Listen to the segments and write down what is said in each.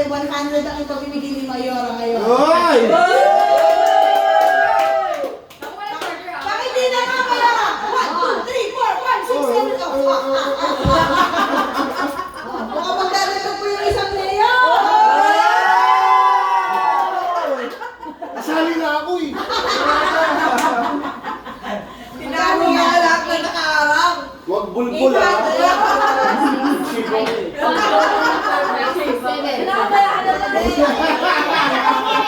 100 ang ipamimigay ni Mayora ngayon. Hoy! Bakit di na nga Mayora? 1, 2, 3, 4, 5, 6, 7, 8. Baka magdadagdag po yung isang layer. Kasali na ako eh. Tinami nga lahat na nakaarang. Huwag bulbul ah.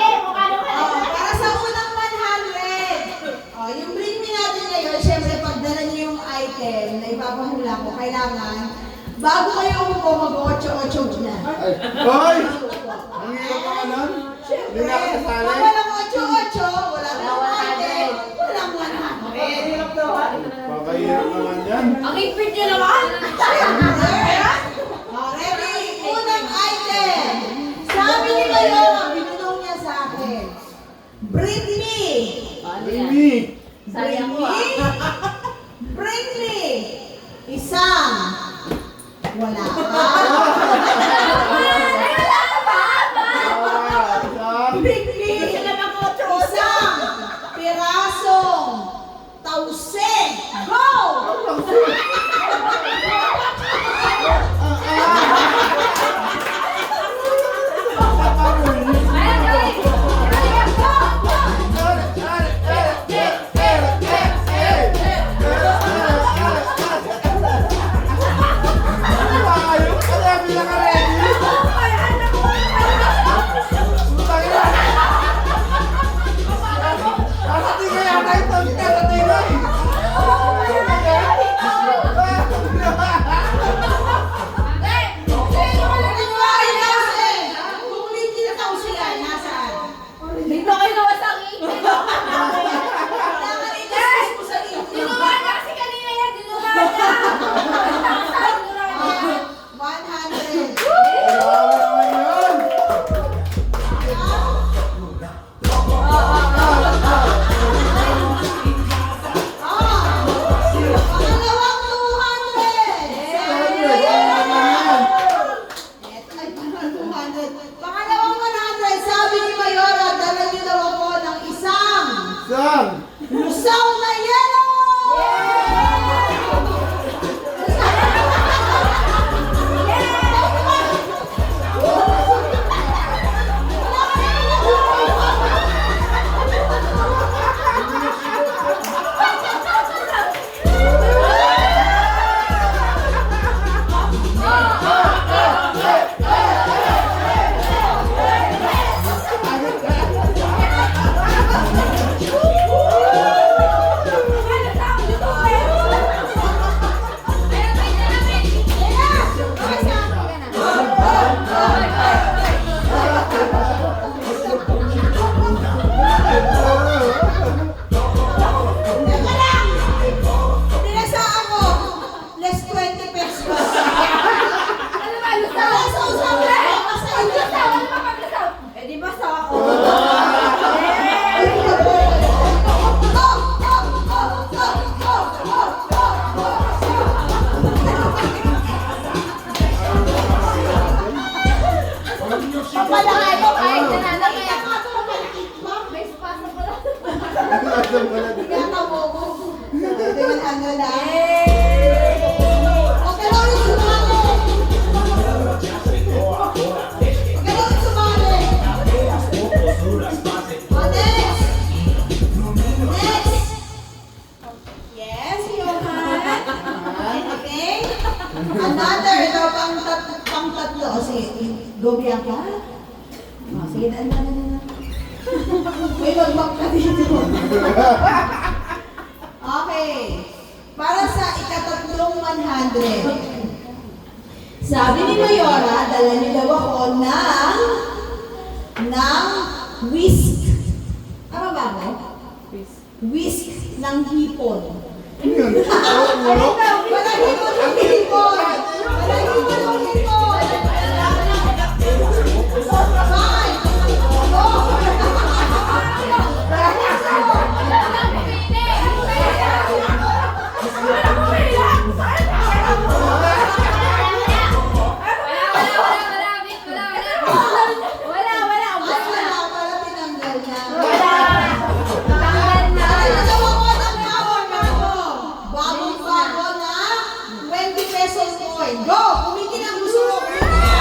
Para sa unang 100. Yung bring me natin ngayon, syempre pagdala niyo yung item na ipapahula ko, kailangan bago kayo umupo mag-8-8 na. Hoy! Ang hirap ka nun? Syempre, Hindi na ako kasali. pag walang 8-8, wala nang item, walang 100. Pakahirap naman yan. Ang ipit niyo naman! Ready? Unang item. Sabi ni Mayora, binulong niya sa akin. Bring me. Baby! Sayang mo Bring me. Isang. Wala ka. Bring me. Isang pirasong tausig. Go! Dito kayo gawa sa akin! Dinuwa na kasi kanina yan! Dinuwa na! 100. Grabe naman yun! Pangalawang 200. Pangalawang 100. Sabi ni Mayora, dala niyo daw ako ng isang Saan? lusaw na yelo! Teka lang! Pinasaan mo, less 20 pesos. Ano ba? Lusaw! Lusaw, lusaw, lusaw. Ang lusaw! Ano ba pag lusaw? Eh di basta ako! Papalaki mo, Ay, nananay Nakita ako. ka ito, mapalaki ba? May spasa pala. Nasaan pala? Tingnan mo ko. Tingnan ano na. Okay, Lori, sumali. Okay, Lori, sumali. Oh, next. Next. Yes, Johan. Okay. Another. Ito, pang tatlo. O, sige. Go, Bianca. O, sige, na. May mag-back ka dito. Okay. Para sa ikatatlong 100. Sabi ni Mayora, dala niyo daw ako ng whisk. Ano ba mo? Whisk ng hipon. Ano yun? Ulo? Wala hipon ng hipon. Wala hipon ng hipon. Five. Four. Wala! coin. Go! Kumikin ang gusto mo. Kumikin.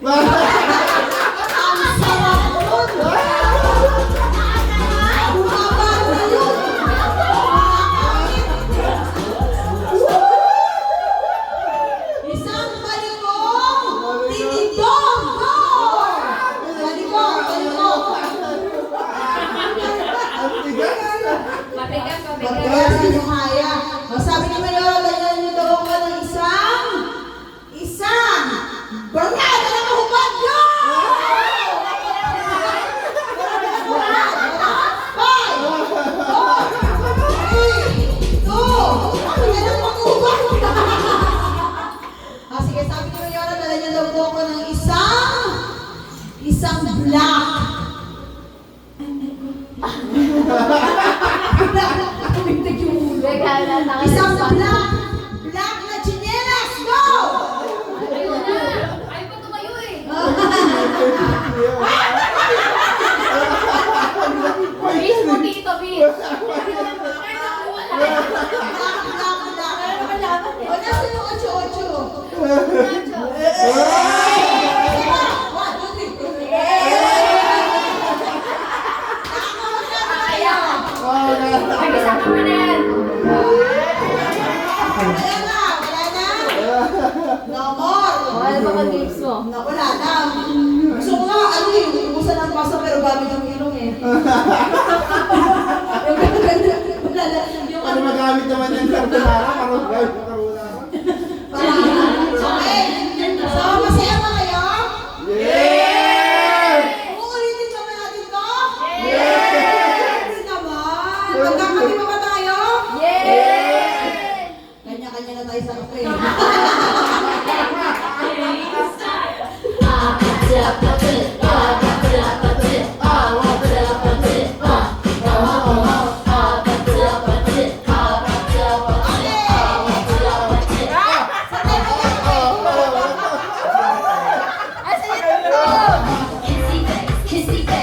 100 black. Tumintig yung ulo. Isang black na chinelas. Go! Ayun na. Ayaw pa tumayo eh. Bis mo dito, bis. Black. O, nasa yung 8-8? One, two, three. Ay, kasama mo na yan. Wala na. No more. Ano ba mag-games mo? Wala na. Gusto ko nga, ano eh, ubusan ng pasta pero gamit yung ilong eh. Wala na. Yung Ano magamit naman yan sa Carbonara? Parang gamit sa Carbonara. Okay. So, masaya ba kayo? Yeah! Uulitin ba natin to? Yes naman. Magkakabi pa ba tayo? Kanya-kanya na tayo sa kape. Kissy face,